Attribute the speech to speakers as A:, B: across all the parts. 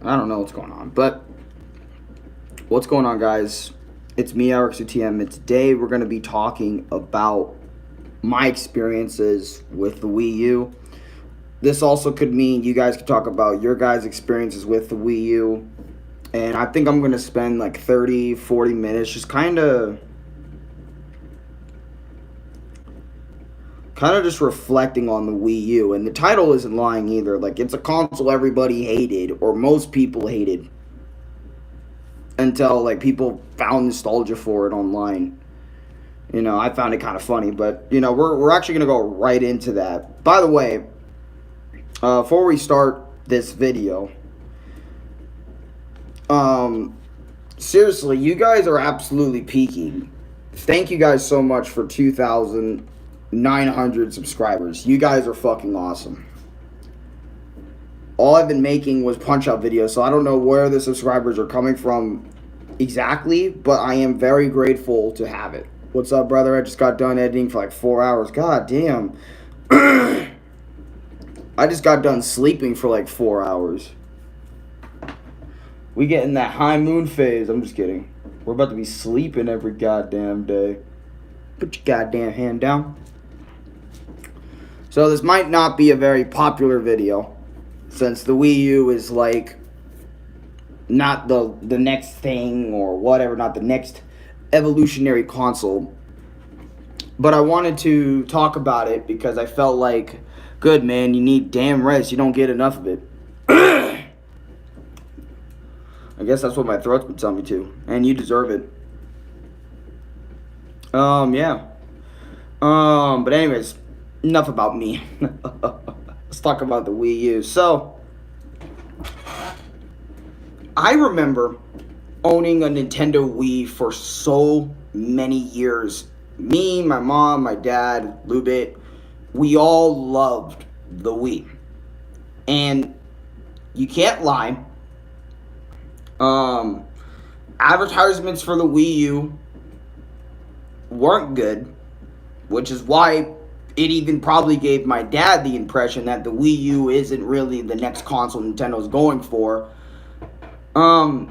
A: I don't know what's going on. But what's going on, guys? It's me, Arekkusu, and today we're going to be talking about my experiences with the Wii U. This also could mean you guys could talk about your guys' experiences with the Wii U. And I think I'm going to spend like 30, 40 minutes just kind of just reflecting on the Wii U. And the title isn't lying either. Like, it's a console everybody hated, or most people hated, until like people found nostalgia for it online. You know, I found it kind of funny, but you know, we're actually gonna go right into that. By the way, before we start this video, seriously, you guys are absolutely peaking. Thank you guys so much for 2,900 subscribers. You guys are fucking awesome. All I've been making was punch-out videos, so I don't know where the subscribers are coming from exactly, but I am very grateful to have it. What's up, brother? I just got done editing for like 4 hours. God damn. I just got done sleeping for like 4 hours. We get in that high moon phase. I'm just kidding. We're about to be sleeping every goddamn day. Put your goddamn hand down. So this might not be a very popular video, since the Wii U is like not the next thing or whatever, not the next evolutionary console. But I wanted to talk about it because I felt like, good man, you need damn rest. You don't get enough of it. I guess that's what my throat's been telling me to, and you deserve it. Yeah. But anyways, enough about me. Let's talk about the Wii U. So, I remember owning a Nintendo Wii for so many years. Me, my mom, my dad, Lubit, we all loved the Wii. And you can't lie. Advertisements for the Wii U weren't good, which is why it even probably gave my dad the impression that the Wii U isn't really the next console Nintendo's going for. And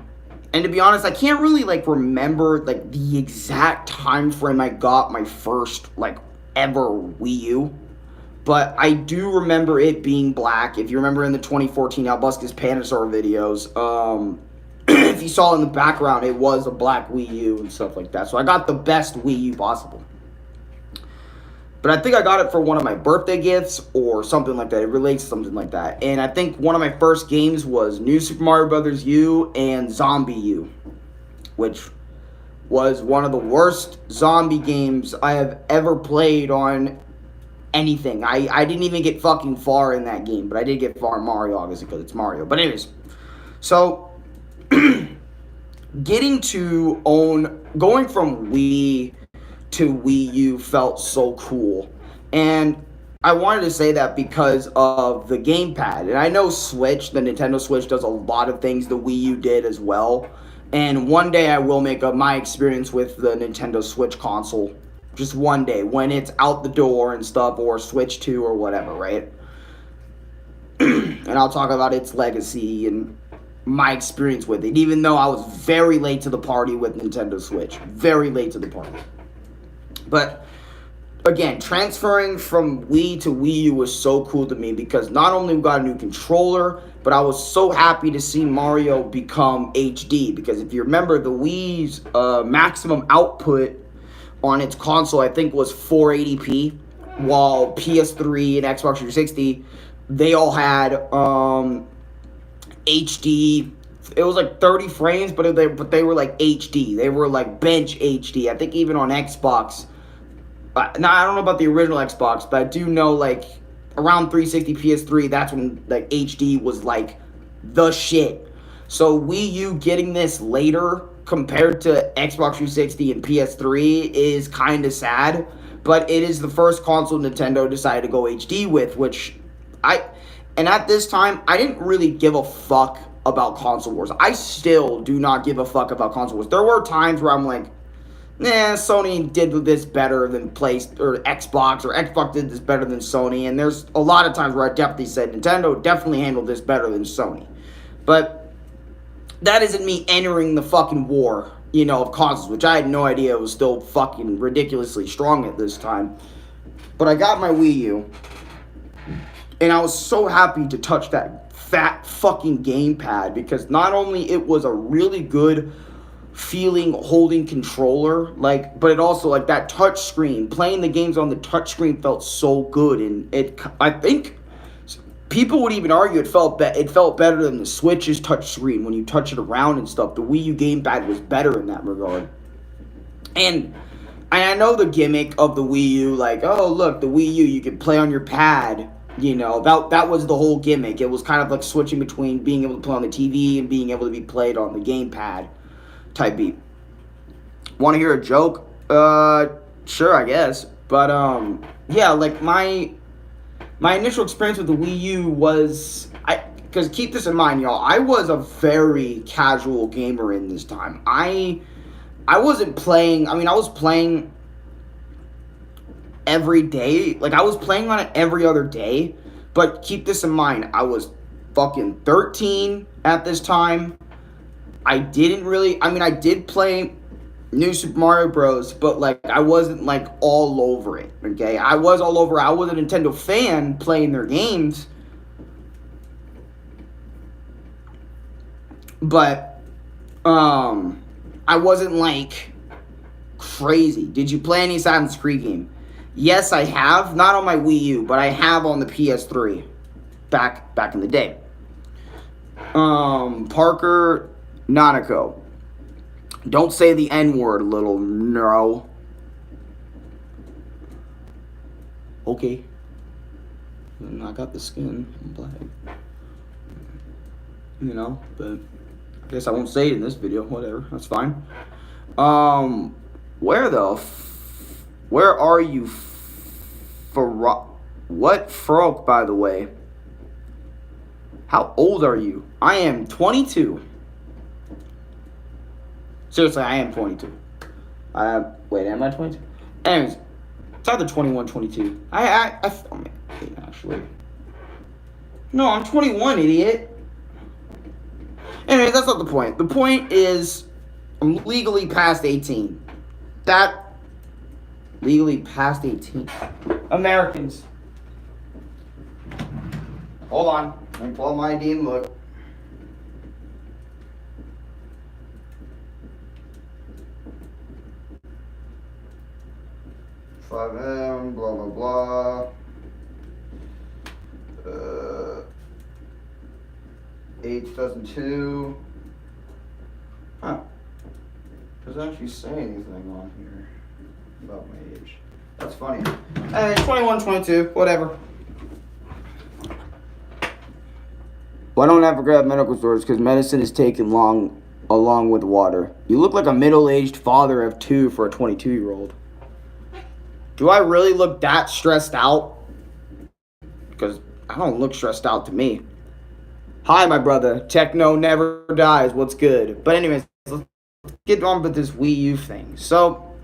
A: to be honest, I can't really like remember like the exact time frame I got my first like ever Wii U, but I do remember it being black. If you remember in the 2014 Albuscus Panasaur videos, if you saw in the background, it was a black Wii U and stuff like that. So I got the best Wii U possible. But I think I got it for one of my birthday gifts or something like that. It relates to something like that. And I think one of my first games was New Super Mario Bros. U and Zombie U, which was one of the worst zombie games I have ever played on anything. I didn't even get fucking far in that game, but I did get far in Mario, obviously, because it's Mario. But anyways, so going from Wii to Wii U felt so cool. And I wanted to say that because of the gamepad. And I know Switch, the Nintendo Switch, does a lot of things the Wii U did as well. And one day I will make up my experience with the Nintendo Switch console. Just one day, when it's out the door and stuff, or Switch 2 or whatever, right? And I'll talk about its legacy and my experience with it, even though I was very late to the party with Nintendo Switch. Very late to the party. But, again, transferring from Wii to Wii U was so cool to me because not only we got a new controller, but I was so happy to see Mario become HD. Because if you remember, the Wii's maximum output on its console, I think, was 480p, while PS3 and Xbox 360, they all had HD. It was like 30 frames, but they were like HD. They were like bench HD. I think even on Xbox. Now, I don't know about the original Xbox, but I do know, like, around 360 PS3, that's when, like, HD was, like, the shit. So, Wii U getting this later compared to Xbox 360 and PS3 is kind of sad. But it is the first console Nintendo decided to go HD with, and at this time, I didn't really give a fuck about console wars. I still do not give a fuck about console wars. There were times where I'm like, nah, Sony did this better than Xbox, or Xbox did this better than Sony, and there's a lot of times where I definitely said Nintendo definitely handled this better than Sony. But that isn't me entering the fucking war, of consoles, which I had no idea was still fucking ridiculously strong at this time. But I got my Wii U, and I was so happy to touch that fat fucking gamepad, because not only it was a really good feeling holding controller, but it also, that touch screen, playing the games on the touch screen felt so good. And I think people would even argue it felt better than the Switch's touch screen when you touch it around and stuff. The Wii U gamepad was better in that regard. And I know the gimmick of the Wii U, oh look, the Wii U, you can play on your pad. That was the whole gimmick. It was kind of like switching between being able to play on the TV and being able to be played on the gamepad type beat. Want to hear a joke? Sure, I guess. But yeah, my initial experience with the Wii U was, because keep this in mind, y'all, I was a very casual gamer in this time. I wasn't playing. I mean, I was playing every day. I was playing on it every other day. But keep this in mind, I was fucking 13 at this time. I did play New Super Mario Bros., but, I wasn't, all over it, okay? I was all over. I was a Nintendo fan playing their games. But, I wasn't, crazy. Did you play any Assassin's Creed game? Yes, I have. Not on my Wii U, but I have on the PS3. Back in the day. Parker Nanako. Don't say the N-word, little no. Okay. I got the skin. I'm black. But I guess I won't say it in this video. Whatever. That's fine. Where are you? What Frog, by the way? How old are you? I am 22. Seriously, I am 22. Wait, am I 22? Anyways, it's either 21, 22. Actually. No, I'm 21, idiot. Anyway, that's not the point. The point is, I'm legally past 18. Legally past 18. Americans. Hold on. Let me pull out my ID and look. M, blah, blah, blah. 2002. Huh. Doesn't actually say anything on here about my age. That's funny. 21, 22, whatever. Well, I don't ever grab medical stores because medicine is taken along with water. You look like a middle-aged father of two for a 22-year-old. Do I really look that stressed out? Because I don't look stressed out to me. Hi, my brother. Techno never dies. What's good? But anyways, let's get on with this Wii U thing. So,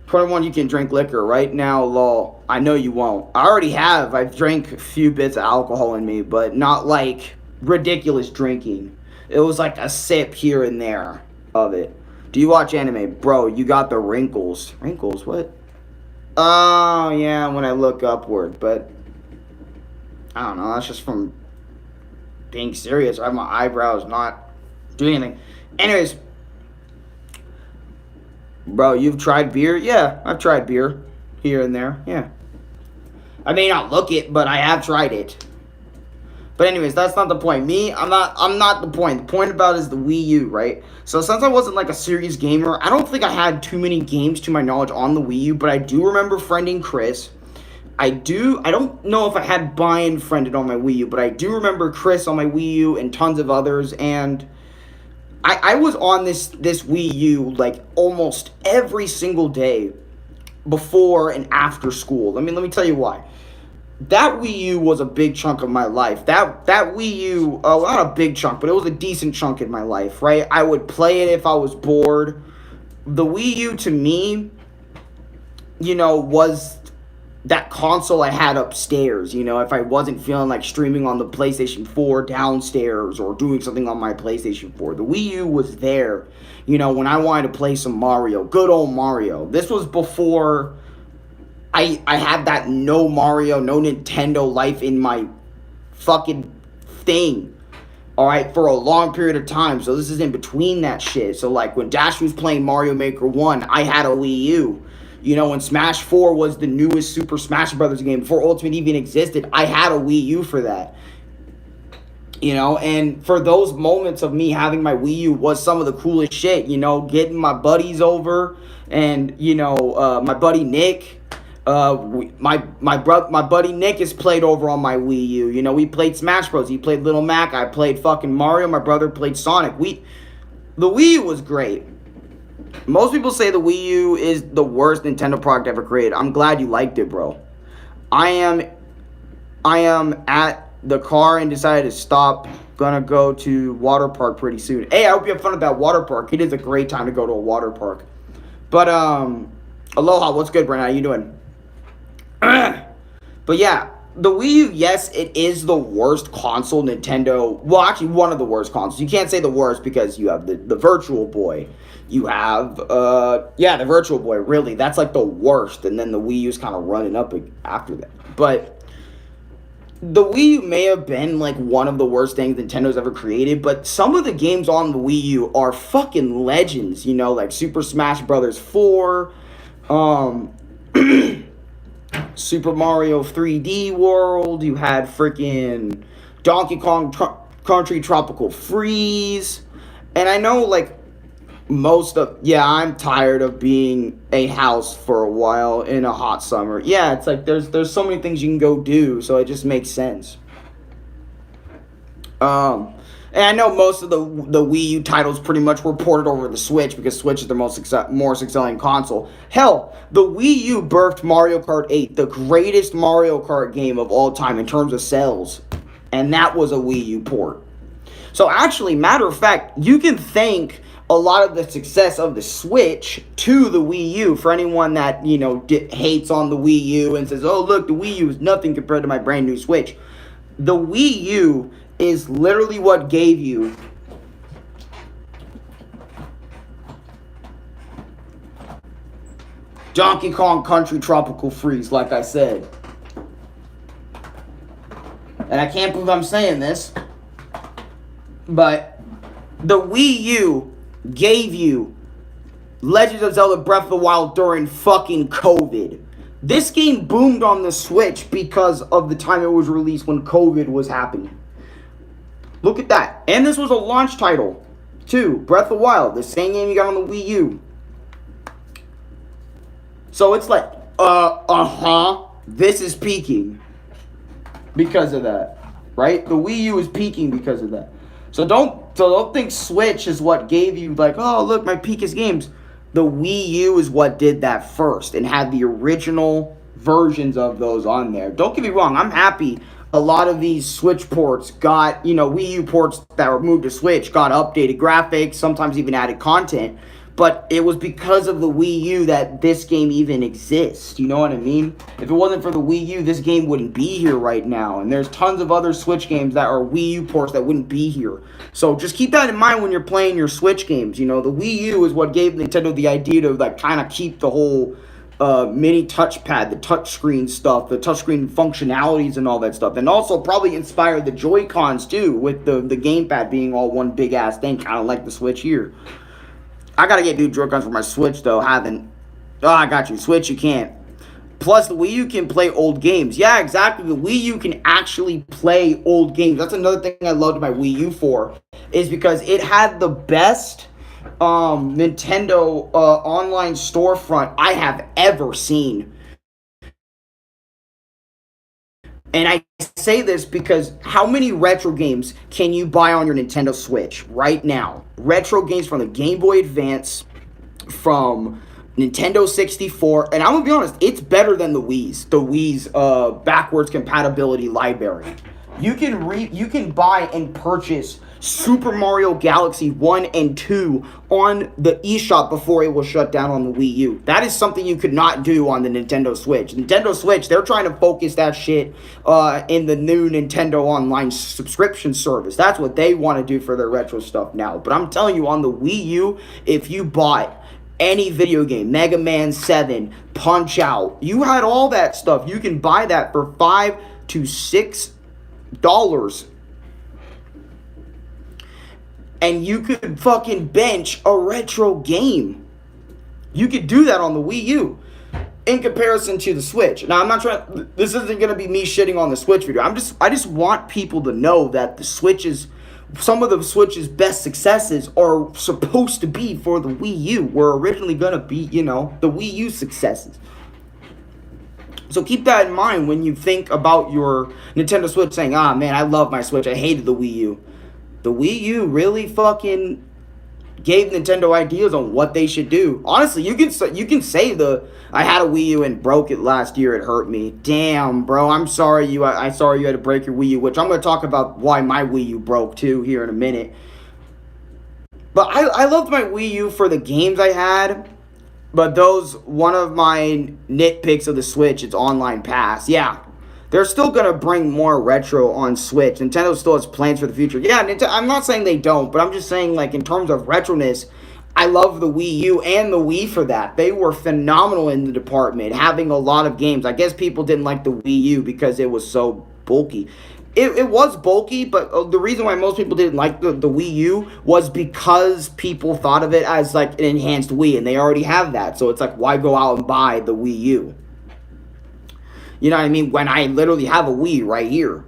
A: 21, you can drink liquor. Right now, lol. I know you won't. I already have. I've drank a few bits of alcohol in me, but not ridiculous drinking. It was a sip here and there of it. Do you watch anime? Bro, you got the wrinkles. Wrinkles? What? Oh, yeah, when I look upward, but I don't know, that's just from being serious. I have my eyebrows not doing anything. Anyways, bro, you've tried beer? Yeah, I've tried beer here and there, yeah. I may not look it, but I have tried it. But anyways, that's not the point. I'm not the point. The point about it is the Wii U, right? So since I wasn't a serious gamer, I don't think I had too many games to my knowledge on the Wii U, but I do remember friending Chris. I don't know if I had Brian friended on my Wii U, but I do remember Chris on my Wii U and tons of others, and I was on this Wii U almost every single day before and after school. Let me tell you why. That Wii U was a big chunk of my life. That Wii U, not a big chunk, but it was a decent chunk in my life, right? I would play it if I was bored. The Wii U, to me, was that console I had upstairs, you know, if I wasn't feeling like streaming on the PlayStation 4 downstairs or doing something on my PlayStation 4. The Wii U was there, you know, when I wanted to play some Mario, good old Mario. This was before I had that no Mario, no Nintendo life in my fucking thing. All right, for a long period of time. So this is in between that shit. So like when Dash was playing Mario Maker 1, I had a Wii U. You know, when Smash 4 was the newest Super Smash Brothers game, before Ultimate even existed, I had a Wii U for that. You know, and for those moments of me having my Wii U was some of the coolest shit, you know, getting my buddies over and, you know, my buddy Nick, my buddy Nick has played over on my Wii U. You know, we played Smash Bros. He played Little Mac. I played fucking Mario. My brother played Sonic. The Wii U was great. Most people say the Wii U is the worst Nintendo product ever created. I'm glad you liked it, bro. I am at the car and decided to stop. Gonna go to water park pretty soon. Hey, I hope you have fun at that water park. It is a great time to go to a water park. But aloha, what's good, Brent? How you doing? But yeah, the Wii U, yes, it is the worst console Nintendo. Well, actually, one of the worst consoles. You can't say the worst because you have the Virtual Boy. You have, the Virtual Boy, really. That's like the worst. And then the Wii U's kind of running up after that. But the Wii U may have been like one of the worst things Nintendo's ever created. But some of the games on the Wii U are fucking legends. You know, like Super Smash Bros. 4. Super Mario 3D World. You had freaking Donkey Kong Country Tropical Freeze. And I know, like, I'm tired of being a house for a while in a hot summer. Yeah, it's like there's so many things you can go do, so it just makes sense. And I know most of the Wii U titles pretty much were ported over to the Switch because Switch is the more selling console. Hell, the Wii U birthed Mario Kart 8, the greatest Mario Kart game of all time in terms of sales. And that was a Wii U port. So actually, matter of fact, you can thank a lot of the success of the Switch to the Wii U. For anyone that, you know, hates on the Wii U and says, oh, look, the Wii U is nothing compared to my brand new Switch. The Wii U is literally what gave you Donkey Kong Country Tropical Freeze, like I said. And I can't believe I'm saying this, but the Wii U gave you Legend of Zelda Breath of the Wild during fucking COVID. This game boomed on the Switch because of the time it was released when COVID was happening. Look at that. And this was a launch title, too. Breath of the Wild, the same game you got on the Wii U. So it's like, this is peaking because of that, right? The Wii U is peaking because of that. So don't think Switch is what gave you like, oh, look, my peakest games. The Wii U is what did that first and had the original versions of those on there. Don't get me wrong, I'm happy a lot of these Switch ports got, Wii U ports that were moved to Switch got updated graphics, sometimes even added content. But it was because of the Wii U that this game even exists. You know what I mean? If it wasn't for the Wii U, this game wouldn't be here right now. And there's tons of other Switch games that are Wii U ports that wouldn't be here. So just keep that in mind when you're playing your Switch games. You know, the Wii U is what gave Nintendo the idea to like kind of keep the whole mini touchpad, the touchscreen stuff, the touchscreen functionalities and all that stuff. And also probably inspired the Joy-Cons too, with the gamepad being all one big ass thing, kind of like the Switch here. I gotta get new Joy-Cons for my Switch though. I got you. Switch, you can't. Plus, the Wii U can play old games. Yeah, exactly. The Wii U can actually play old games. That's another thing I loved my Wii U for, is because it had the best Nintendo online storefront I have ever seen. And I say this because how many retro games can you buy on your Nintendo Switch right now? Retro games from the Game Boy Advance, from Nintendo 64, and I'm going to be honest, it's better than the Wii's backwards compatibility library. You can buy and purchase Super Mario Galaxy 1 and 2 on the eShop before it was shut down on the Wii U. That is something you could not do on the Nintendo Switch. Nintendo Switch, they're trying to focus that shit in the new Nintendo Online subscription service. That's what they want to do for their retro stuff now. But I'm telling you, on the Wii U, if you bought any video game, Mega Man 7, Punch Out, you had all that stuff. You can buy that for $5 to $6. And you could fucking bench a retro game. You could do that on the Wii U in comparison to the Switch. Now, I'm not trying, this isn't going to be me shitting on the Switch video. I just want people to know that the Switch is, some of the Switch's best successes are supposed to be for the Wii U. Were originally going to be, the Wii U successes. So keep that in mind when you think about your Nintendo Switch saying, man, I love my Switch. I hated the Wii U. The Wii U really fucking gave Nintendo ideas on what they should do. Honestly, you can say I had a Wii U and broke it last year. It hurt me. Damn, bro. I'm sorry I sorry you had to break your Wii U, which I'm going to talk about why my Wii U broke too here in a minute. But I loved my Wii U for the games I had. But one of my nitpicks of the Switch, it's online pass. Yeah. They're still going to bring more retro on Switch. Nintendo still has plans for the future. Yeah, I'm not saying they don't, but I'm just saying, like, in terms of retroness, I love the Wii U and the Wii for that. They were phenomenal in the department, having a lot of games. I guess people didn't like the Wii U because it was so bulky. It was bulky, but the reason why most people didn't like the Wii U was because people thought of it as, like, an enhanced Wii, and they already have that. So it's like, why go out and buy the Wii U? You know what I mean? When I literally have a Wii right here.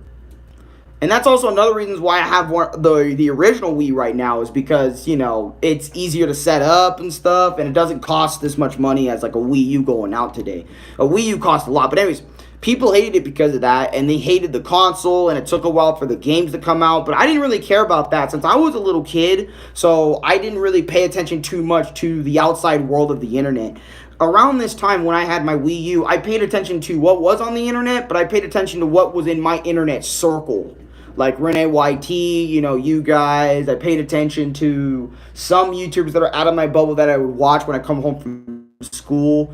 A: And that's also another reason why I have the original Wii right now, is because, it's easier to set up and stuff, and it doesn't cost this much money as like a Wii U going out today. A Wii U costs a lot. But anyways, people hated it because of that, and they hated the console, and it took a while for the games to come out. But I didn't really care about that since I was a little kid, so I didn't really pay attention too much to the outside world of the internet. Around this time when I had my Wii U, I paid attention to what was on the internet, but I paid attention to what was in my internet circle. Like Renee YT, you guys. I paid attention to some YouTubers that are out of my bubble that I would watch when I come home from school.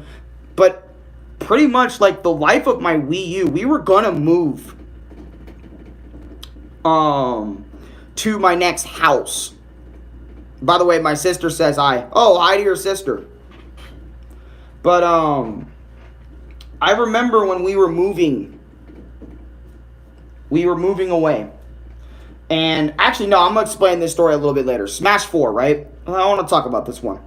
A: But pretty much like the life of my Wii U, we were gonna move to my next house. By the way, my sister says hi. Oh, hi to your sister. But, I remember when we were moving away. And, actually, no, I'm going to explain this story a little bit later. Smash 4, right? I want to talk about this one.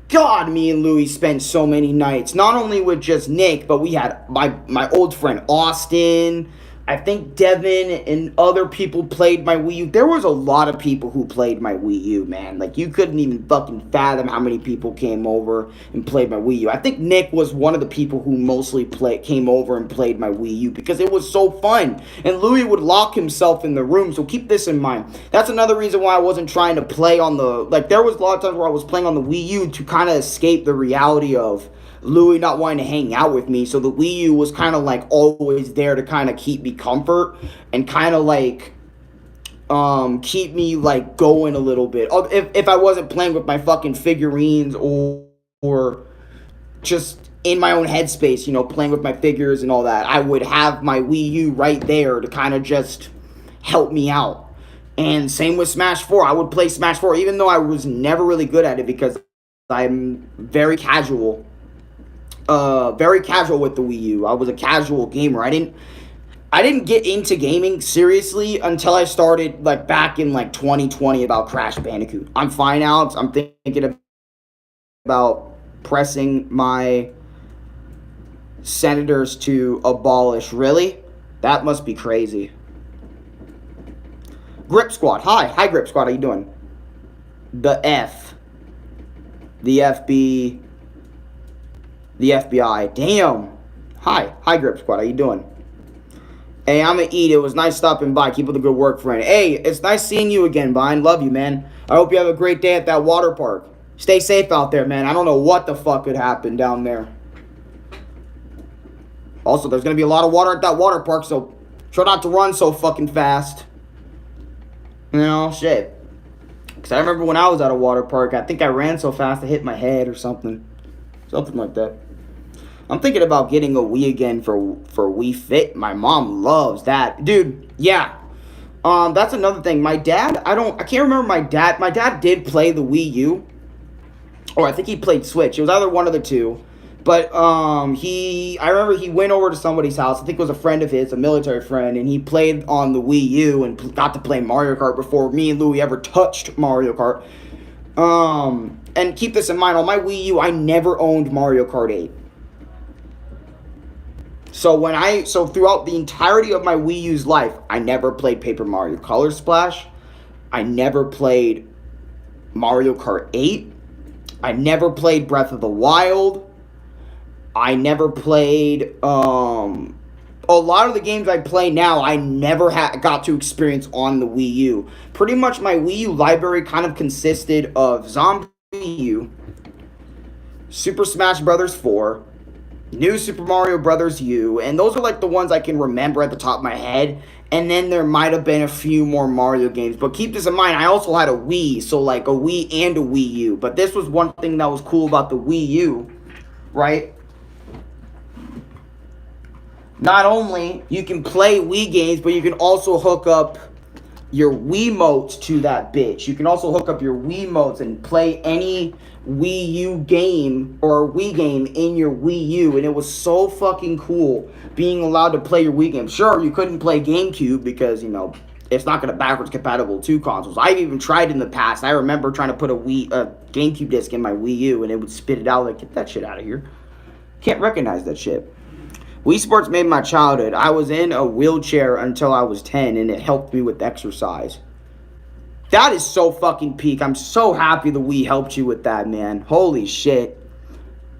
A: God, me and Louie spent so many nights. Not only with just Nick, but we had my old friend Austin. I think Devin and other people played my Wii U. There was a lot of people who played my Wii U, man. Like, you couldn't even fucking fathom how many people came over and played my Wii U. I think Nick was one of the people who mostly came over and played my Wii U because it was so fun. And Louis would lock himself in the room, so keep this in mind. That's another reason why I wasn't trying to play on the... Like, there was a lot of times where I was playing on the Wii U to kind of escape the reality of Louis not wanting to hang out with me. So the Wii U was kind of like always there to kind of keep me comfort and kind of like keep me like going a little bit. If I wasn't playing with my fucking figurines or just in my own headspace, playing with my figures and all that, I would have my Wii U right there to kind of just help me out. And same with Smash 4. I would play Smash 4 even though I was never really good at it because I'm very casual. Very casual with the Wii U. I was a casual gamer. I didn't get into gaming seriously until I started like back in like 2020 about Crash Bandicoot. I'm fine, Alex. I'm thinking about pressing my senators to abolish. Really? That must be crazy. Grip Squad. Hi Grip Squad. How you doing? The FBI. Damn. Hi Grip Squad. How you doing? Hey, I'm gonna eat. It was nice stopping by. Keep up the good work, friend. Hey, it's nice seeing you again, Vine. Love you, man. I hope you have a great day at that water park. Stay safe out there, man. I don't know what the fuck could happen down there. Also, there's gonna be a lot of water at that water park, so Try not to run so fucking fast. You know, shit. Because I remember when I was at a water park, I think I ran so fast I hit my head or something. Something like that. I'm thinking about getting a Wii again for Wii Fit. My mom loves that. Dude, yeah. That's another thing. My dad, I can't remember my dad. My dad did play the Wii U. Or I think he played Switch. It was either one of the two. But I remember he went over to somebody's house. I think it was a friend of his, a military friend, and he played on the Wii U and got to play Mario Kart before me and Louie ever touched Mario Kart. And keep this in mind, on my Wii U, I never owned Mario Kart 8. So throughout the entirety of my Wii U's life, I never played Paper Mario Color Splash. I never played Mario Kart 8. I never played Breath of the Wild. I never played a lot of the games I play now. I never got to experience on the Wii U. Pretty much my Wii U library kind of consisted of Zombie U, Super Smash Bros. 4, New Super Mario Bros. U, and those are like the ones I can remember at the top of my head. And then there might have been a few more Mario games. But keep this in mind, I also had a Wii, so like a Wii and a Wii U. But this was one thing that was cool about the Wii U, right? Not only you can play Wii games, but you can also hook up your Wiimotes to that bitch. You can also hook up your Wiimotes and play any Wii U game or Wii game in your Wii U. And it was so fucking cool being allowed to play your Wii game. Sure, you couldn't play GameCube because, you know, it's not going to backwards compatible to consoles. I've even tried in the past. I remember trying to put a GameCube disc in my Wii U and it would spit it out like, get that shit out of here. Can't recognize that shit. Wii Sports made my childhood. I was in a wheelchair until I was 10, and it helped me with exercise. That is so fucking peak. I'm so happy the Wii helped you with that, man. Holy shit.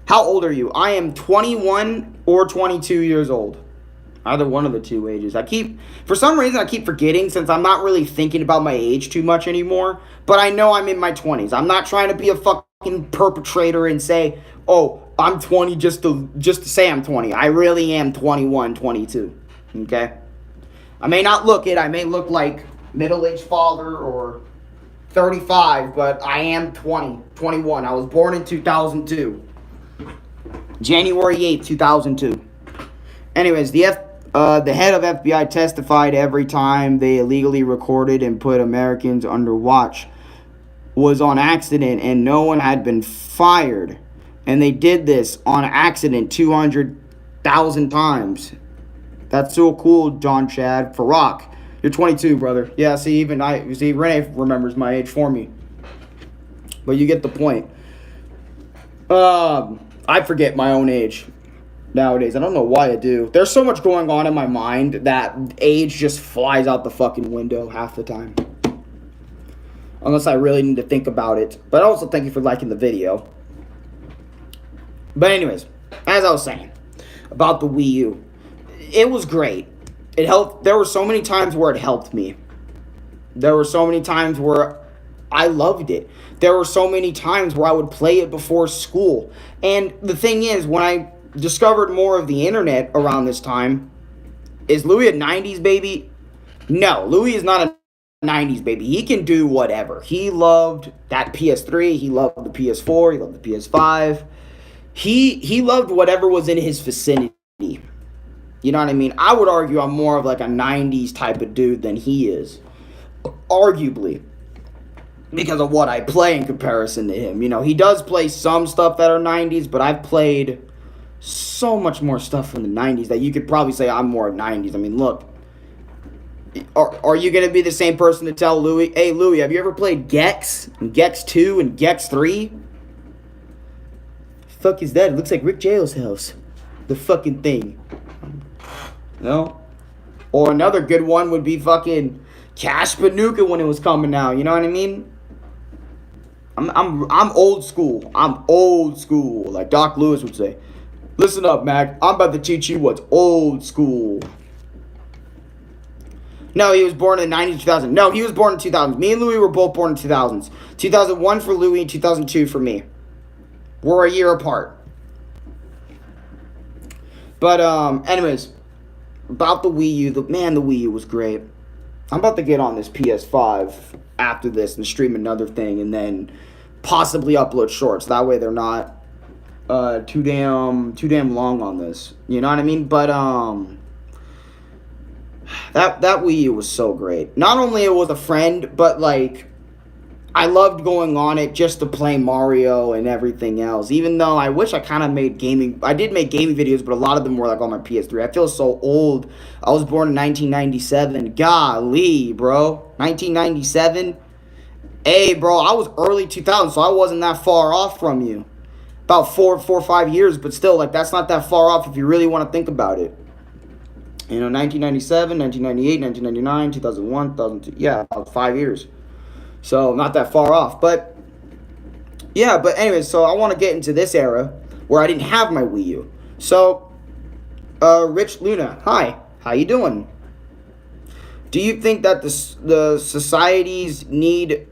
A: How old are you? I am 21 or 22 years old. Either one of the two ages. For some reason, I keep forgetting since I'm not really thinking about my age too much anymore. But I know I'm in my 20s. I'm not trying to be a fucking perpetrator and say, oh, I'm 20 just to say I'm 20. I really am 21, 22. Okay? I may not look it. I may look like middle-aged father or 35, but I am 21. I was born in 2002. January 8th, 2002. Anyways, the head of FBI testified every time they illegally recorded and put Americans under watch was on accident and no one had been fired. And they did this on accident 200,000 times. That's so cool, John Chad. Farak, you're 22, brother. Yeah, see, Renee remembers my age for me. But you get the point. I forget my own age nowadays. I don't know why I do. There's so much going on in my mind that age just flies out the fucking window half the time. Unless I really need to think about it. But also, thank you for liking the video. But anyways, as I was saying about the Wii U, it was great. It helped. There were so many times where it helped me. There were so many times where I loved it. There were so many times where I would play it before school. And the thing is, when I discovered more of the internet around this time, is Louis a 90s baby? No, Louis is not a 90s baby. He can do whatever. He loved that PS3. He loved the PS4. He loved the PS5. He loved whatever was in his vicinity. You know what I mean? I would argue I'm more of like a 90s type of dude than he is. Arguably. Because of what I play in comparison to him. You know, he does play some stuff that are 90s, but I've played so much more stuff from the 90s that you could probably say I'm more 90s. I mean, look. Are you going to be the same person to tell Louis, hey, Louis, have you ever played Gex? And Gex 2 and Gex 3? Fuck is that? It looks like Rick Jail's house. The fucking thing. No? Or another good one would be fucking Cash Panuka when it was coming out. You know what I mean? I'm old school. I'm old school. Like Doc Lewis would say. Listen up, Mac. I'm about to teach you what's old school. No, he was born in the 90s, 2000. No, he was born in 2000. Me and Louis were both born in 2000s. 2001 for Louis, 2002 for me. We're a year apart. But, anyways, about the Wii U. The Wii U was great. I'm about to get on this PS5 after this and stream another thing, and then possibly upload shorts. That way they're not too damn long on this. You know what I mean? But that Wii U was so great. Not only it was a friend, but like I loved going on it just to play Mario and everything else. Even though I wish I kind of made gaming. I did make gaming videos, but a lot of them were like on my PS3. I feel so old. I was born in 1997. Golly, bro. 1997. Hey, bro, I was early 2000, so I wasn't that far off from you. About four or 5 years, but still, like, that's not that far off if you really want to think about it. You know, 1997, 1998, 1999, 2001, 2002. Yeah, about 5 years. So, not that far off. But, yeah, but anyway, so I want to get into this era where I didn't have my Wii U. So, Rich Luna, hi. How you doing? Do you think that the societies need...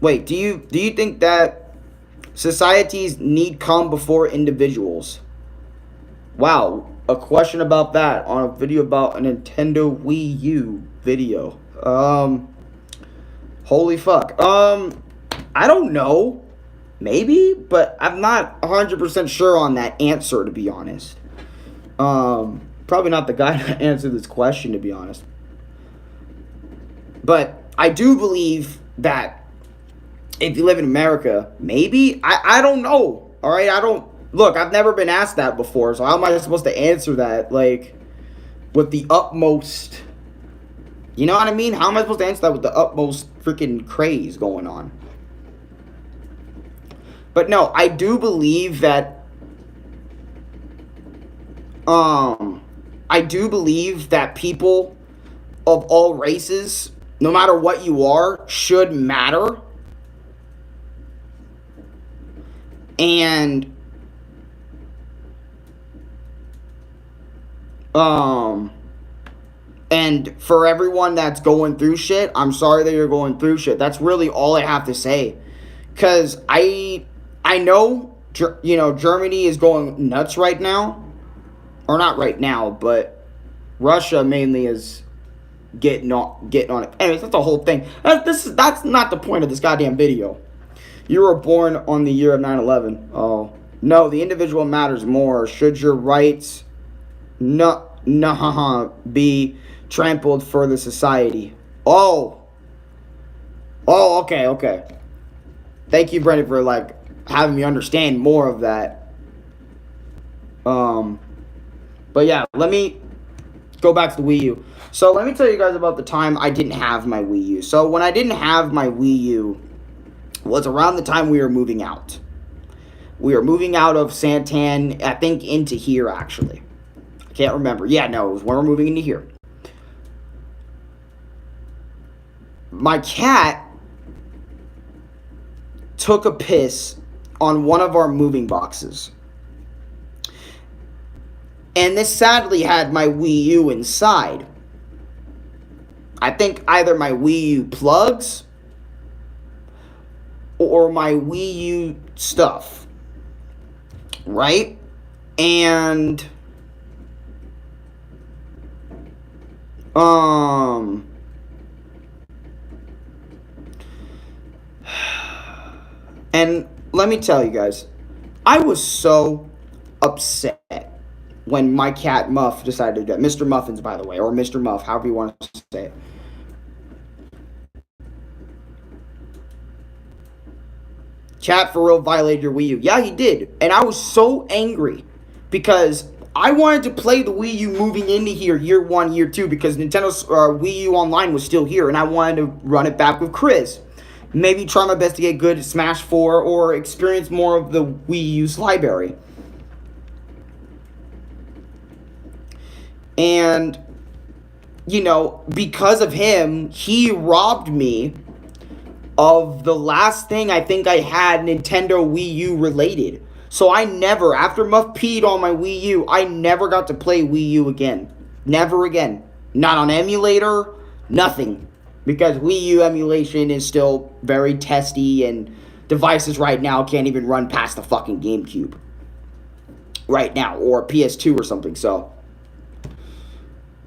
A: Wait, do you think that societies need come before individuals? Wow, a question about that on a video about a Nintendo Wii U video. Holy fuck. I don't know. Maybe, but I'm not 100% sure on that answer, to be honest. Probably not the guy to answer this question, to be honest. But I do believe that if you live in America, maybe, I don't know. All right, look, I've never been asked that before, so how am I supposed to answer that, like, with the utmost, you know what I mean? How am I supposed to answer that with the utmost freaking craze going on? But no, I do believe that, people of all races, no matter what you are, should matter. And for everyone that's going through shit, I'm sorry that you're going through shit. That's really all I have to say. Cause I know, you know, Germany is going nuts right now, or not right now, but Russia mainly is getting on it. Anyways, that's the whole thing. That's not the point of this goddamn video. You were born on the year of 9/11. Oh no, the individual matters more. Should your rights be trampled for the society? Oh, okay. Thank you, Brendan, for like having me understand more of that. But yeah, let me go back to the Wii U. So let me tell you guys about the time I didn't have my Wii U. So when I didn't have my Wii U was around the time we were moving out. We were moving out of Santan, I think, into here, actually. I can't remember. Yeah, no, it was when we were moving into here. My cat took a piss on one of our moving boxes. And this sadly had my Wii U inside. I think either my Wii U plugs or my Wii U stuff. Right? And and let me tell you guys, I was so upset when my cat Muff decided to do it. Mr. Muffins, by the way, or Mr. Muff, however you want to say it. Cat for real violated your Wii U. Yeah, he did. And I was so angry because I wanted to play the Wii U moving into here year 1, year 2, because Nintendo's Wii U Online was still here, and I wanted to run it back with Chris. Maybe try my best to get good at Smash 4 or experience more of the Wii U's library. And, you know, because of him, he robbed me of the last thing I think I had Nintendo Wii U related. So I never, after Muff peed on my Wii U, I never got to play Wii U again. Never again. Not on emulator, nothing. Because Wii U emulation is still very testy, and devices right now can't even run past the fucking GameCube. Right now, or PS2 or something, so.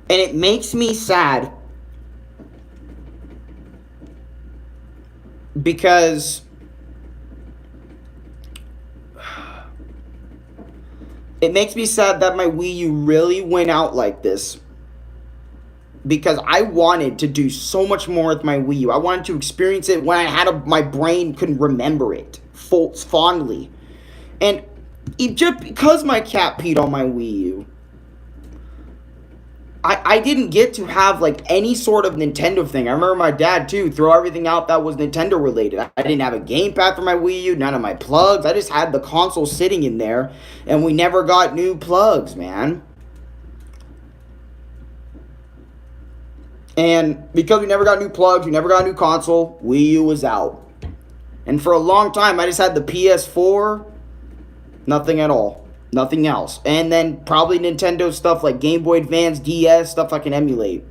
A: And it makes me sad because it makes me sad that my Wii U really went out like this, because I wanted to do so much more with my Wii U. I wanted to experience it when I had my brain couldn't remember it fondly. And just because my cat peed on my Wii U, I didn't get to have like any sort of Nintendo thing. I remember my dad too throw everything out that was Nintendo related. I didn't have a gamepad for my Wii U, none of my plugs. I just had the console sitting in there, and we never got new plugs, man. And because we never got new plugs, we never got a new console, Wii U was out. And for a long time, I just had the PS4, nothing at all. Nothing else. And then probably Nintendo stuff like Game Boy Advance, DS, stuff I can emulate.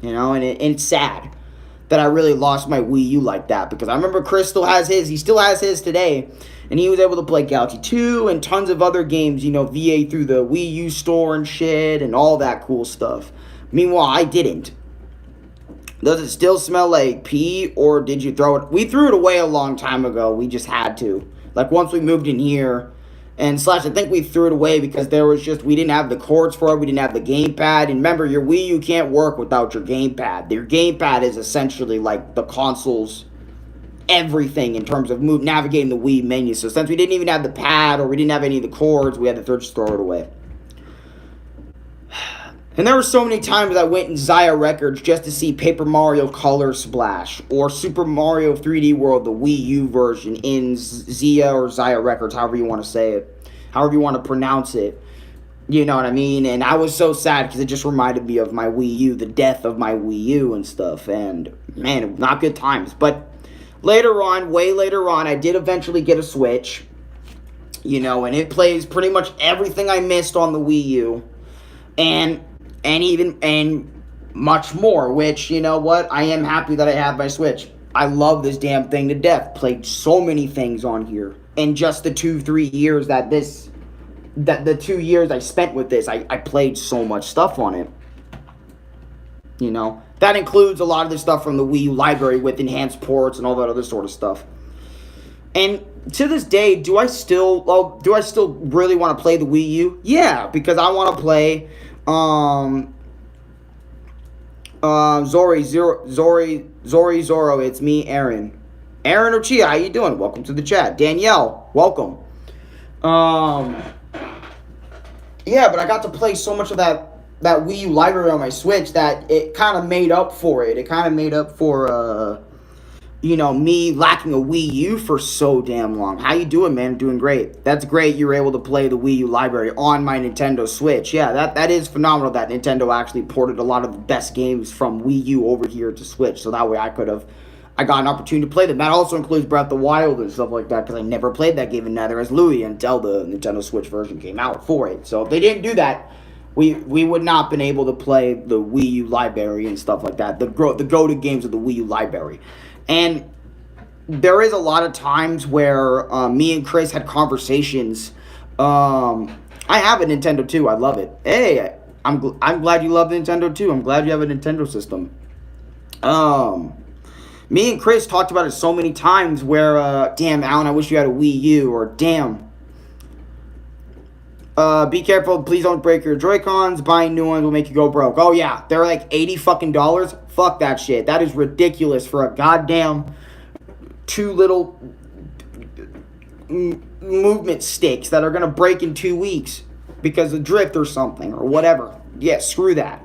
A: You know, and it's sad that I really lost my Wii U like that, because I remember Chris still has his. He still has his today. And he was able to play Galaxy 2 and tons of other games, you know, VA through the Wii U store and shit and all that cool stuff. Meanwhile, I didn't. Does it still smell like pee, or did you throw it? We threw it away a long time ago. We just had to. Like, once we moved in here, and / I think we threw it away because we didn't have the cords for it, we didn't have the gamepad. And remember, your Wii U can't work without your gamepad. Your gamepad is essentially like the console's everything in terms of navigating the Wii menu. So since we didn't even have the pad, or we didn't have any of the cords, we had to just throw it away. And there were so many times I went in Zaya Records just to see Paper Mario Color Splash or Super Mario 3D World, the Wii U version, in Zia or Zaya Records, however you want to say it, however you want to pronounce it. You know what I mean? And I was so sad because it just reminded me of my Wii U, the death of my Wii U and stuff. And man, not good times. But later on, way later on, I did eventually get a Switch. You know, and it plays pretty much everything I missed on the Wii U. And much more, which, you know what, I am happy that I have my Switch. I love this damn thing to death. Played so many things on here. In just the 2-3 years the 2 years I spent with this, I played so much stuff on it. You know, that includes a lot of the stuff from the Wii U library with enhanced ports and all that other sort of stuff. And to this day, do I still really want to play the Wii U? Yeah, because I want to play Zoro, it's me, Aaron Ochia, how you doing? Welcome to the chat. Danielle, welcome. Yeah, but I got to play so much of that Wii U library on my Switch that it kind of made up for it. It kind of made up for, you know, me lacking a Wii U for so damn long. How you doing, man? Doing great. That's great you were able to play the Wii U library on my Nintendo Switch. Yeah, that is phenomenal that Nintendo actually ported a lot of the best games from Wii U over here to Switch. So that way I got an opportunity to play them. That also includes Breath of the Wild and stuff like that, because I never played that game, and neither has Louis, until the Nintendo Switch version came out for it. So if they didn't do that, we would not been able to play the Wii U library and stuff like that. The go-to games of the Wii U library. And there is a lot of times where me and Chris had conversations. I have a Nintendo too. I love it. Hey, I'm glad you love Nintendo too. I'm glad you have a Nintendo system. Me and Chris talked about it so many times where, damn, Alan, I wish you had a Wii U, or damn. Be careful, please don't break your Joy-Cons. Buying new ones will make you go broke. Oh yeah, they're like $80 fucking dollars. Fuck that shit. That is ridiculous for a goddamn 2 little movement sticks that are gonna break in 2 weeks because of drift or something or whatever. Yeah, screw that.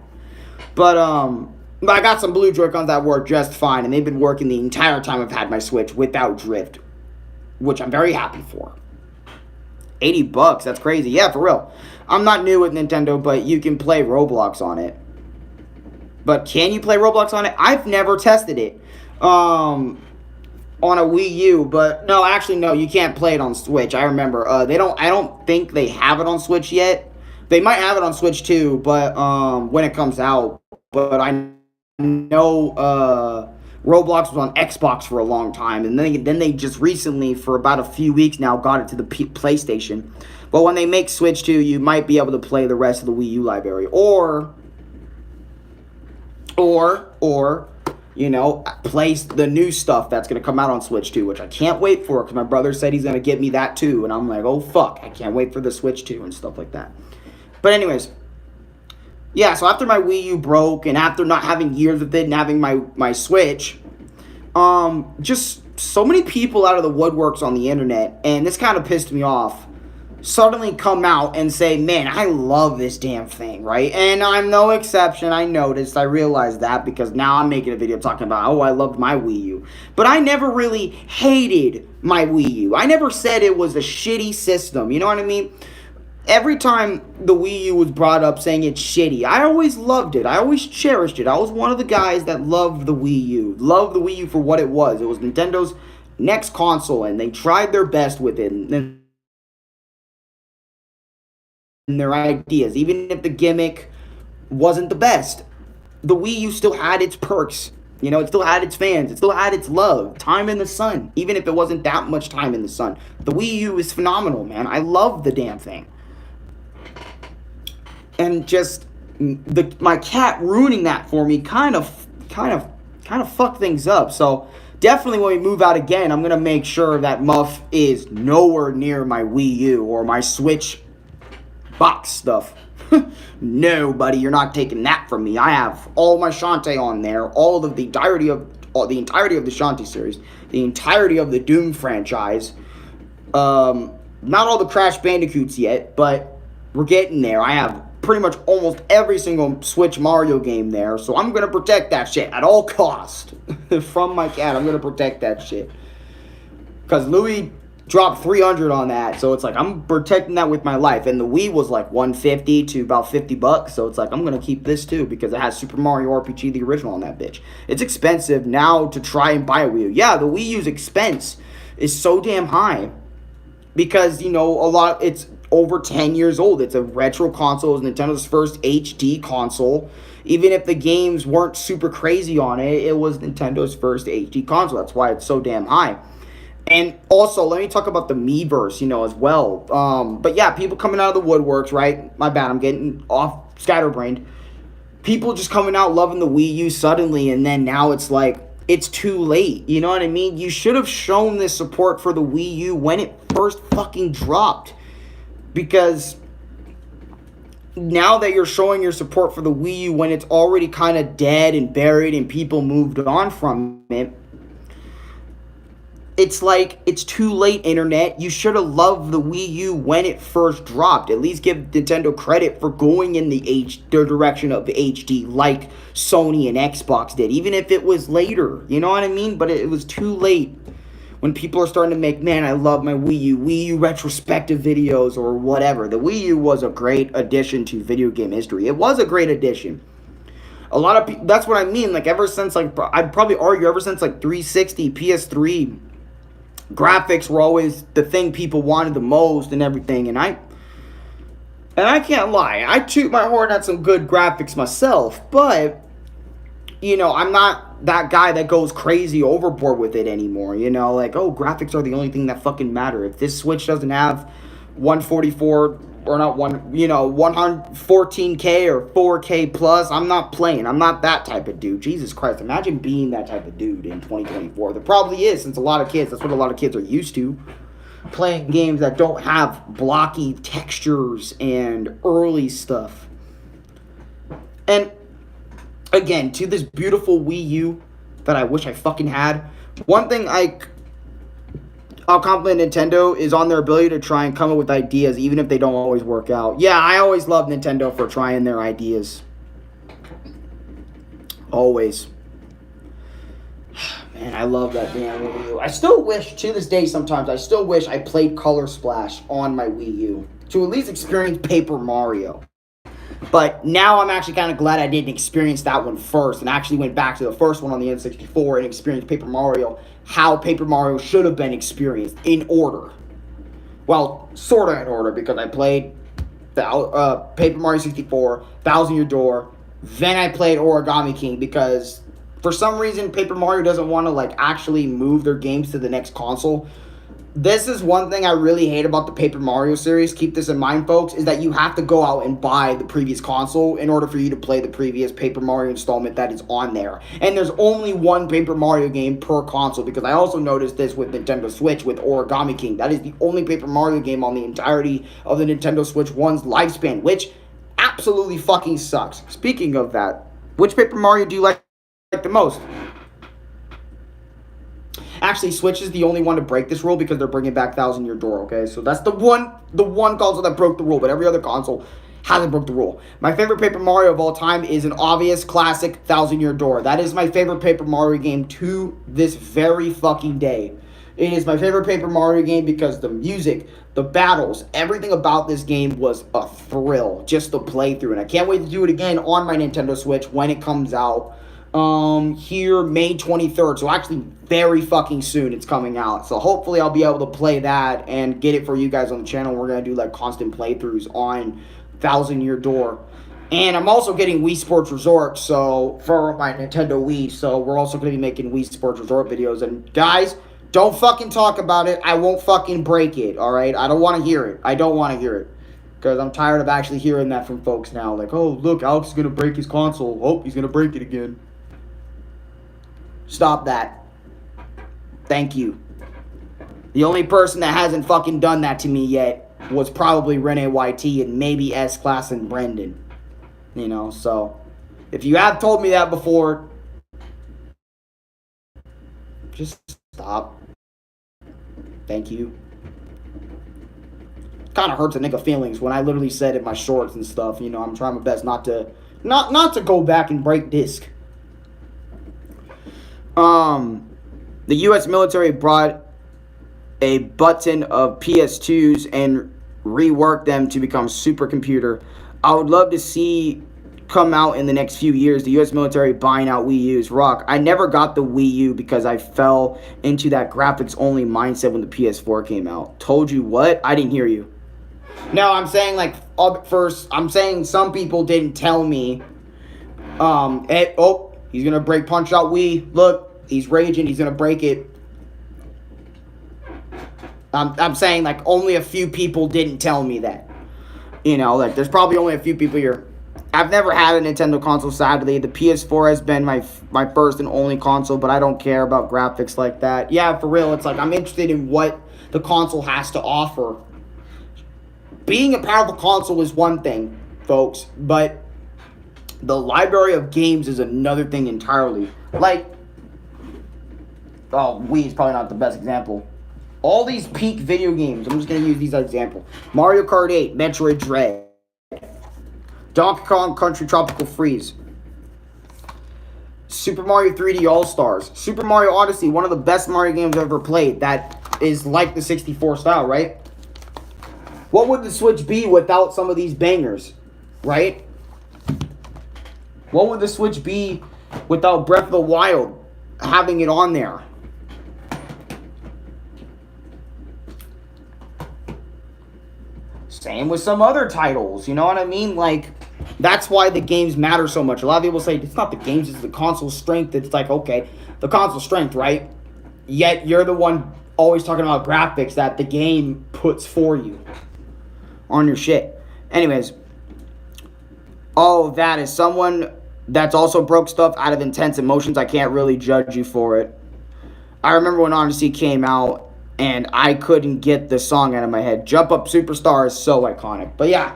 A: But I got some blue Joy-Cons that work just fine, and they've been working the entire time I've had my Switch without drift, which I'm very happy for. $80, that's crazy. Yeah, for real. I'm not new with Nintendo, but you can play Roblox on it. But can you play Roblox on it? I've never tested it on a Wii U, but no, actually no, you can't play it on Switch. I remember. I don't think they have it on Switch yet. They might have it on Switch too, but when it comes out. But I know Roblox was on Xbox for a long time, and then they just recently, for about a few weeks now, got it to the PlayStation. But when they make Switch 2, you might be able to play the rest of the Wii U library. Or Or, play the new stuff that's going to come out on Switch 2, which I can't wait for because my brother said he's going to get me that too. And I'm like, oh, fuck, I can't wait for the Switch 2 and stuff like that. But anyways, yeah, so after my Wii U broke and after not having years with it and having my Switch, just so many people out of the woodworks on the internet, and this kind of pissed me off, suddenly come out and say, man, I love this damn thing, right? And I'm no exception. I realized that because now I'm making a video talking about, oh, I loved my Wii U. But I never really hated my Wii U. I never said it was a shitty system, you know what I mean? Every time the Wii U was brought up saying it's shitty, I always loved it. I always cherished it. I was one of the guys that loved the Wii U. Loved the Wii U for what it was. It was Nintendo's next console, and they tried their best with it. And their ideas, even if the gimmick wasn't the best, the Wii U still had its perks. It still had its fans. It still had its love. Time in the sun. Even if it wasn't that much time in the sun. The Wii U is phenomenal, man. I love the damn thing. And just my cat ruining that for me kind of fucked things up. So definitely when we move out again, I'm gonna make sure that Muff is nowhere near my Wii U or my Switch box stuff. No, buddy, you're not taking that from me. I have all my Shantae on there, all of the entirety of the Shantae series, the entirety of the Doom franchise. Not all the Crash Bandicoots yet, but we're getting there. I have pretty much almost every single Switch Mario game there, so I'm gonna protect that shit at all cost. From my cat, I'm gonna protect that shit. Because Louis dropped 300 on that, so it's like I'm protecting that with my life. And the Wii was like 150 to about $50, so it's like I'm gonna keep this too because it has Super Mario RPG the original on that bitch. It's expensive now to try and buy a Wii U. Yeah, the Wii U's expense is so damn high because it's over 10 years old. It's a retro console. It's Nintendo's first HD console. Even if the games weren't super crazy on it, it was Nintendo's first HD console. That's why it's so damn high. And also, let me talk about the Miiverse, as well. But yeah, people coming out of the woodworks, right? My bad, I'm getting off scatterbrained. People just coming out loving the Wii U suddenly, and then now it's like, it's too late. You know what I mean? You should have shown this support for the Wii U when it first fucking dropped. Because now that you're showing your support for the Wii U when it's already kind of dead and buried and people moved on from it, it's like, it's too late, internet. You should have loved the Wii U when it first dropped. At least give Nintendo credit for going in the direction of HD like Sony and Xbox did, even if it was later. You know what I mean? But it was too late when people are starting to make, man, I love my Wii U retrospective videos or whatever. The Wii U was a great addition to video game history. It was a great addition. A lot of people, that's what I mean. Like, ever since, like, I'd probably argue ever since, like, 360, PS3, graphics were always the thing people wanted the most and everything. And I can't lie. I toot my horn at some good graphics myself. But, I'm not that guy that goes crazy overboard with it anymore. Like, oh, graphics are the only thing that fucking matter. If this Switch doesn't have 144 or not 114K or 4K plus, I'm not playing. I'm not that type of dude. Jesus Christ, imagine being that type of dude in 2024. There probably is, since a lot of kids, that's what a lot of kids are used to. Playing games that don't have blocky textures and early stuff. And again, to this beautiful Wii U that I wish I fucking had, one thing I'll compliment Nintendo is on their ability to try and come up with ideas, even if they don't always work out. Yeah, I always love Nintendo for trying their ideas. Always. Man, I love that damn Wii U. I still wish, to this day sometimes, I played Color Splash on my Wii U to at least experience Paper Mario. But now I'm actually kind of glad I didn't experience that one first and actually went back to the first one on the N64 and experienced Paper Mario, how Paper Mario should have been experienced, in order. Well, sort of in order, because I played Paper Mario 64, Thousand Year Door, then I played Origami King, because for some reason Paper Mario doesn't want to, like, actually move their games to the next console. This is one thing I really hate about the Paper Mario series. Keep this in mind, folks, is that you have to go out and buy the previous console in order for you to play the previous Paper Mario installment that is on there. And there's only one Paper Mario game per console, because I also noticed this with Nintendo Switch with Origami King. That is the only Paper Mario game on the entirety of the Nintendo Switch 1's lifespan, which absolutely fucking sucks. Speaking of that, which Paper Mario do you like the most? Actually, Switch is the only one to break this rule because they're bringing back Thousand Year Door, okay? So that's the one console that broke the rule, but every other console hasn't broke the rule. My favorite Paper Mario of all time is an obvious classic, Thousand Year Door. That is my favorite Paper Mario game to this very fucking day. It is my favorite Paper Mario game because the music, the battles, everything about this game was a thrill just to play through. And I can't wait to do it again on my Nintendo Switch when it comes out. Here May 23rd, so actually very fucking soon it's coming out. So hopefully I'll be able to play that and get it for you guys on the channel. We're gonna do like constant playthroughs on Thousand Year Door. And I'm also getting Wii Sports Resort, so for my Nintendo Wii, so we're also gonna be making Wii Sports Resort videos. And guys, don't fucking talk about it. I won't fucking break it, alright? I don't want to hear it. I don't want to hear it. Because I'm tired of actually hearing that from folks now. Like, oh, look, Alex is going to break his console. Oh, he's going to break it again. Stop that. Thank you. The only person that hasn't fucking done that to me yet was probably Rene YT and maybe S-Class and Brendan. You know, so if you have told me that before, just stop. Thank you. Kind of hurts a nigga feelings when I literally said in my shorts and stuff, you know, I'm trying my best not to go back and break disc. The U.S. military brought a button of PS2s and reworked them to become supercomputer. I would love to see come out in the next few years, the U.S. military buying out Wii U's. Rock. I never got the Wii U because I fell into that graphics-only mindset when the PS4 came out. Told you what? I didn't hear you. No, I'm saying, like, first, I'm saying some people didn't tell me, he's going to break Punch-Out Wii. Look. He's raging. He's going to break it. I'm saying, like, only a few people didn't tell me that. You know, like, there's probably only a few people here. I've never had a Nintendo console, sadly. The PS4 has been my first and only console, but I don't care about graphics like that. Yeah, for real, it's like I'm interested in what the console has to offer. Being a powerful console is one thing, folks, but the library of games is another thing entirely. Like, oh, Wii is probably not the best example. All these peak video games, I'm just going to use these as example. Mario Kart 8, Metroid Dread, Donkey Kong Country Tropical Freeze, Super Mario 3D All-Stars, Super Mario Odyssey, one of the best Mario games I've ever played. That is like the 64 style, right? What would the Switch be without some of these bangers, right? What would the Switch be without Breath of the Wild having it on there? Same with some other titles, you know what I mean? Like, that's why the games matter so much. A lot of people say, it's not the games, it's the console strength. It's like, okay, the console strength, right? Yet, you're the one always talking about graphics that the game puts for you on your shit. Anyways, all of that is someone that's also broke stuff out of intense emotions. I can't really judge you for it. I remember when Odyssey came out, and I couldn't get the song out of my head. Jump Up Superstar is so iconic. But yeah,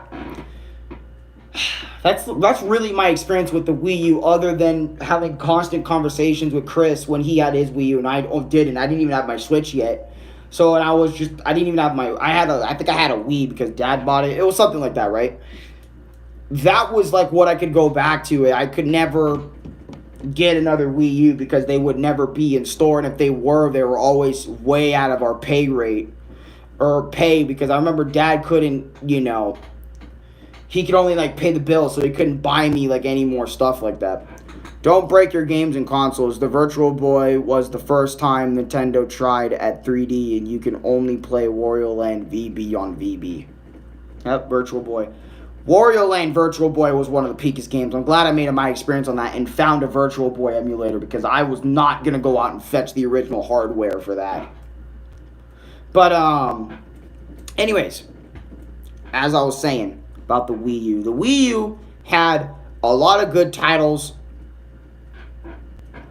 A: that's really my experience with the Wii U, other than having constant conversations with Chris when he had his Wii U and I didn't. I didn't even have my Switch yet. So, and I didn't even have I think I had a Wii because Dad bought it. It was something like that, right? That was like what I could go back to. I could never get another Wii U because they would never be in store, and if they were always way out of our pay rate or pay, because I remember Dad couldn't, you know, he could only like pay the bill, so he couldn't buy me like any more stuff like that. Don't break your games and consoles. The Virtual Boy was the first time Nintendo tried at 3D, and you can only play Wario Land VB on VB. Yep, Virtual Boy. Wario Land Virtual Boy was one of the peakest games. I'm glad I made my experience on that and found a Virtual Boy emulator, because I was not going to go out and fetch the original hardware for that. But, anyways, as I was saying about the Wii U. The Wii U had a lot of good titles,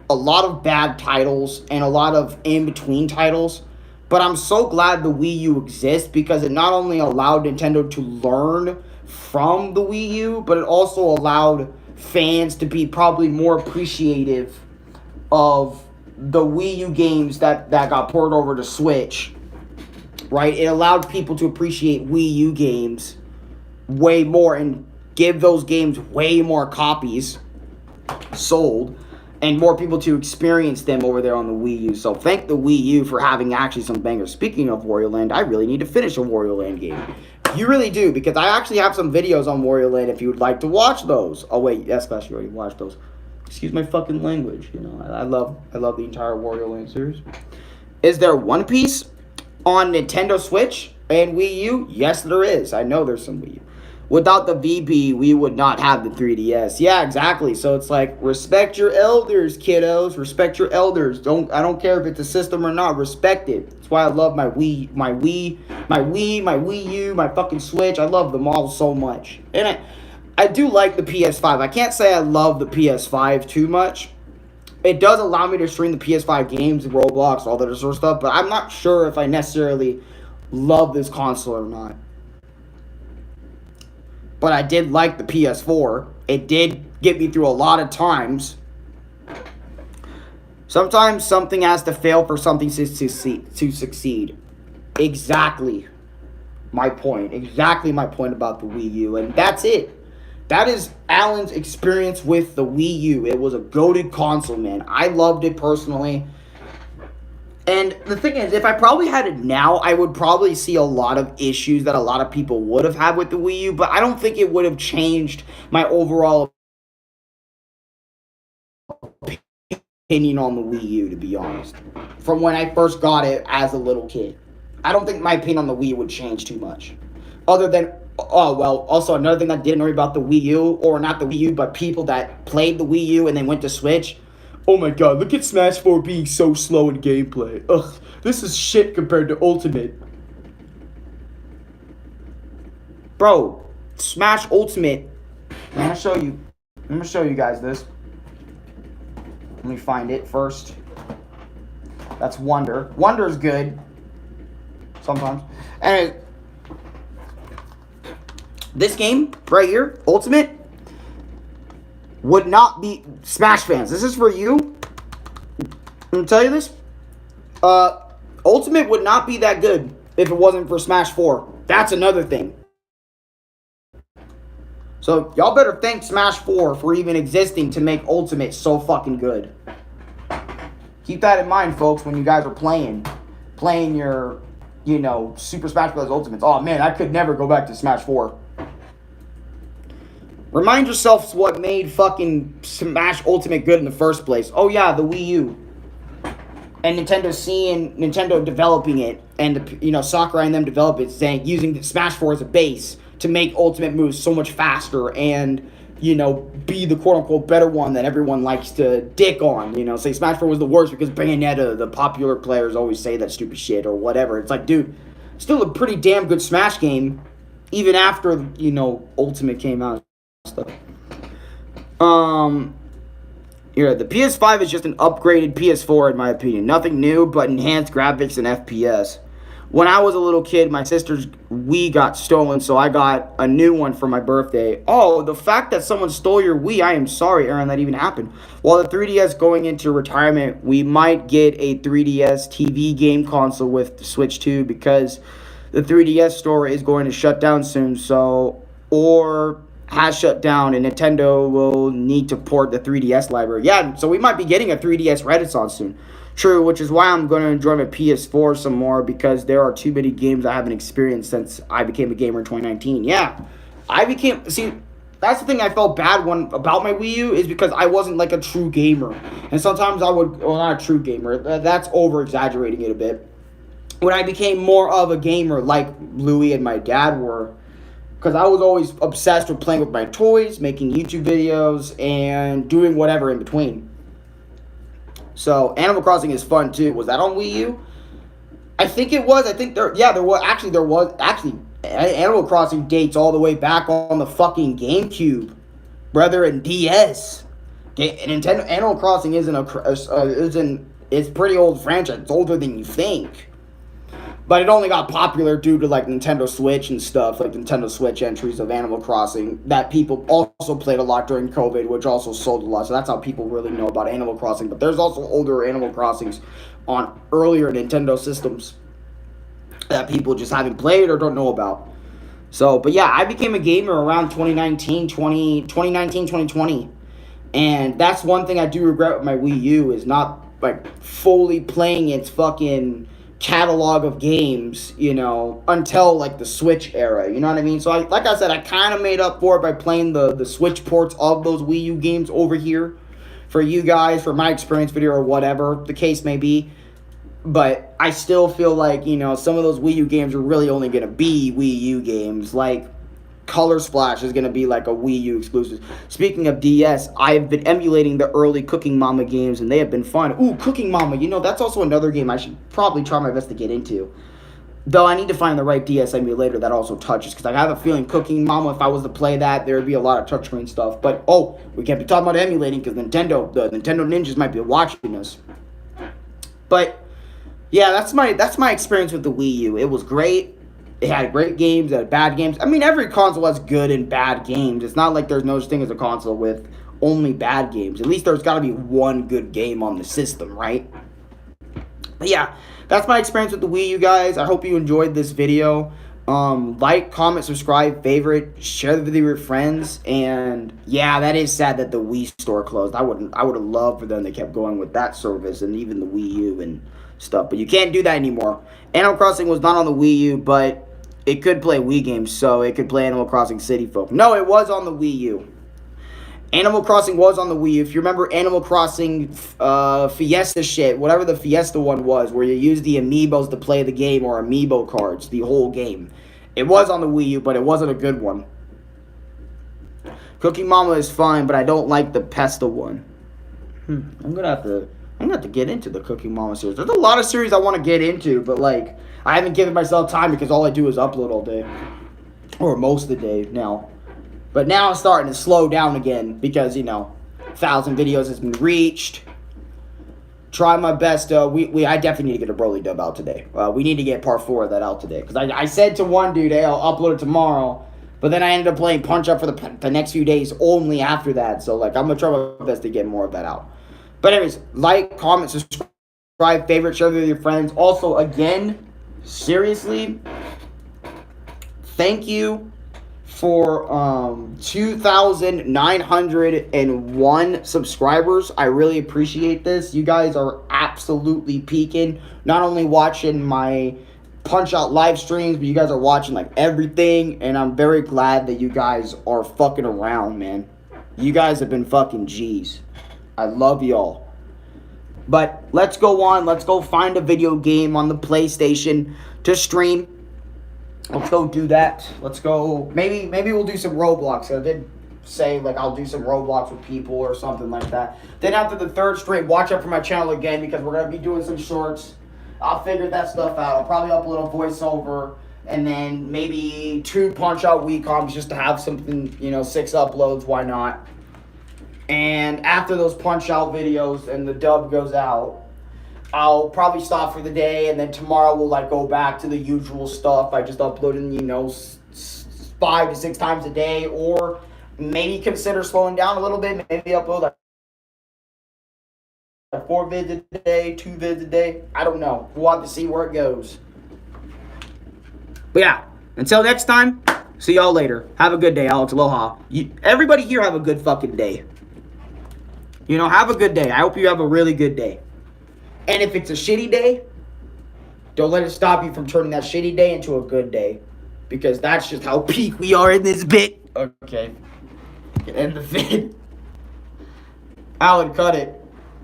A: a lot of bad titles, and a lot of in-between titles. But I'm so glad the Wii U exists because it not only allowed Nintendo to learn from the Wii U, but it also allowed fans to be probably more appreciative of the Wii U games that got ported over to Switch. Right? It allowed people to appreciate Wii U games way more and give those games way more copies sold and more people to experience them over there on the Wii U. So thank the Wii U for having actually some bangers. Speaking of Wario Land, I really need to finish a Wario Land game. You really do, because I actually have some videos on Wario Land if you would like to watch those. Oh wait, yes, Clash, you already watched those. Excuse my fucking language. You know, I love the entire Wario Land series. Is there One Piece on Nintendo Switch and Wii U? Yes, there is. I know there's some Wii U. Without the VB, we would not have the 3DS. Yeah, exactly. So it's like, respect your elders, kiddos. Respect your elders. I don't care if it's a system or not. Respect it. That's why I love my Wii, my Wii U, my fucking Switch. I love them all so much. And I do like the PS5. I can't say I love the PS5 too much. It does allow me to stream the PS5 games, Roblox, all that sort of stuff, but I'm not sure if I necessarily love this console or not. But I did like the PS4. It did get me through a lot of times. Sometimes something has to fail for something to succeed. Exactly my point. Exactly my point about the Wii U. And that's it. That is Alan's experience with the Wii U. It was a goated console, man. I loved it personally. And the thing is, if I probably had it now, I would probably see a lot of issues that a lot of people would have had with the Wii U, but I don't think it would have changed my overall opinion on the Wii U, to be honest. From when I first got it as a little kid. I don't think my opinion on the Wii U would change too much. Other than, oh, well, also another thing I didn't know about the Wii U, or not the Wii U, but people that played the Wii U and then went to Switch. Oh my god, look at Smash 4 being so slow in gameplay. Ugh, this is shit compared to Ultimate. Bro, Smash Ultimate. I'm gonna show you guys this. Let me find it first. That's Wonder. Wonder's good. Sometimes. And this game right here, Ultimate, would not be, Smash fans, this is for you. I'm gonna tell you this. Ultimate would not be that good if it wasn't for Smash 4. That's another thing. So y'all better thank Smash 4 for even existing to make Ultimate so fucking good. Keep that in mind, folks, when you guys are playing your, you know, Super Smash Bros. Ultimates. Oh man, I could never go back to Smash 4. Remind yourselves what made fucking Smash Ultimate good in the first place. Oh yeah, the Wii U. And Nintendo developing it, and, you know, Sakurai and them develop it, saying, using Smash 4 as a base to make Ultimate moves so much faster and, you know, be the quote-unquote better one that everyone likes to dick on. You know, say Smash 4 was the worst because Bayonetta, the popular players always say that stupid shit or whatever. It's like, dude, still a pretty damn good Smash game, even after, you know, Ultimate came out. Stuff. Yeah, the PS5 is just an upgraded PS4 in my opinion. Nothing new, but enhanced graphics and FPS. When I was a little kid, my sister's Wii got stolen, so I got a new one for my birthday. Oh, the fact that someone stole your Wii, I am sorry, Aaron, that even happened. While the 3DS going into retirement, we might get a 3DS TV game console with the Switch 2 because the 3DS store is going to shut down soon, or has shut down, and Nintendo will need to port the 3DS library. Yeah, so we might be getting a 3DS Renaissance soon. True, which is why I'm going to enjoy my PS4 some more, because there are too many games I haven't experienced since I became a gamer in 2019. Yeah, see, that's the thing I felt bad about my Wii U, is because I wasn't like a true gamer. And sometimes not a true gamer, that's over-exaggerating it a bit. When I became more of a gamer like Louie and my dad were, because I was always obsessed with playing with my toys, making YouTube videos, and doing whatever in between. So, Animal Crossing is fun too. Was that on Wii U? I think it was. I think there was. Actually, Animal Crossing dates all the way back on the fucking GameCube, brother, and DS. Nintendo Animal Crossing it's pretty old franchise. It's older than you think. But it only got popular due to like Nintendo Switch and stuff, like Nintendo Switch entries of Animal Crossing that people also played a lot during COVID, which also sold a lot. So that's how people really know about Animal Crossing. But there's also older Animal Crossings on earlier Nintendo systems that people just haven't played or don't know about. So, but yeah, I became a gamer around 2020. And that's one thing I do regret with my Wii U is not like fully playing its fucking catalog of games, until like the Switch era. You know what I mean? So like I said, I kind of made up for it by playing the Switch ports of those Wii U games over here for you guys, for my experience video or whatever the case may be. But I still feel like, some of those Wii U games are really only going to be Wii U games. Like, Color Splash is going to be like a Wii U exclusive. Speaking of DS, I've been emulating the early Cooking Mama games, and they have been fun. Ooh, Cooking Mama, that's also another game I should probably try my best to get into. Though I need to find the right DS emulator that also touches, because I have a feeling Cooking Mama, if I was to play that, there would be a lot of touchscreen stuff. But, we can't be talking about emulating, because the Nintendo ninjas might be watching us. But yeah, that's my experience with the Wii U. It was great. It had great games, it had bad games. I mean, every console has good and bad games. It's not like there's no such thing as a console with only bad games. At least there's got to be one good game on the system, right? But yeah, that's my experience with the Wii U, guys. I hope you enjoyed this video. Like, comment, subscribe, favorite, share the video with your friends. And yeah, that is sad that the Wii store closed. I would have loved for them to kept going with that service and even the Wii U and stuff, but you can't do that anymore. Animal Crossing was not on the Wii U, but it could play Wii games, so it could play Animal Crossing City Folk. No, it was on the Wii U. Animal Crossing was on the Wii U. If you remember Animal Crossing Fiesta shit, whatever the Fiesta one was, where you use the amiibos to play the game, or amiibo cards, the whole game. It was on the Wii U, but it wasn't a good one. Cooking Mama is fine, but I don't like the Pesta one. I'm gonna have to get into the Cooking Mama series. There's a lot of series I want to get into, but like I haven't given myself time because all I do is upload all day, or most of the day now. But now I'm starting to slow down again because 1,000 videos has been reached. Try my best. I definitely need to get a Broly dub out today. We need to get part 4 of that out today because I said to one dude, hey, I'll upload it tomorrow. But then I ended up playing Punch Up for the next few days only after that. So like I'm gonna try my best to get more of that out. But anyways, like, comment, subscribe, favorite, share with your friends. Also, again, seriously, thank you for 2,901 subscribers. I really appreciate this. You guys are absolutely peaking. Not only watching my Punch-Out live streams, but you guys are watching like everything. And I'm very glad that you guys are fucking around, man. You guys have been fucking G's. I love y'all. But let's go on. Let's go find a video game on the PlayStation to stream. Let's go do that. Let's go. Maybe we'll do some Roblox. I did say like I'll do some Roblox with people or something like that. Then after the 3rd stream, watch out for my channel again because we're gonna be doing some shorts. I'll figure that stuff out. I'll probably upload a voiceover and then maybe 2 Punch-Out Weekoms just to have something, 6 uploads. Why not? And after those Punch-Out videos and the dub goes out, I'll probably stop for the day, and then tomorrow we'll like go back to the usual stuff. I just uploading, 5 to 6 times a day, or maybe consider slowing down a little bit. Maybe upload like 4 vids a day, 2 vids a day. I don't know. We'll have to see where it goes. But yeah, until next time, see y'all later. Have a good day, Alex. Aloha. Everybody here have a good fucking day. Have a good day. I hope you have a really good day. And if it's a shitty day, don't let it stop you from turning that shitty day into a good day. Because that's just how peak we are in this bit. Okay. End the vid. Alan, cut it.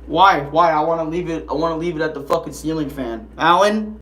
A: Why? I want to leave it at the fucking ceiling fan. Alan?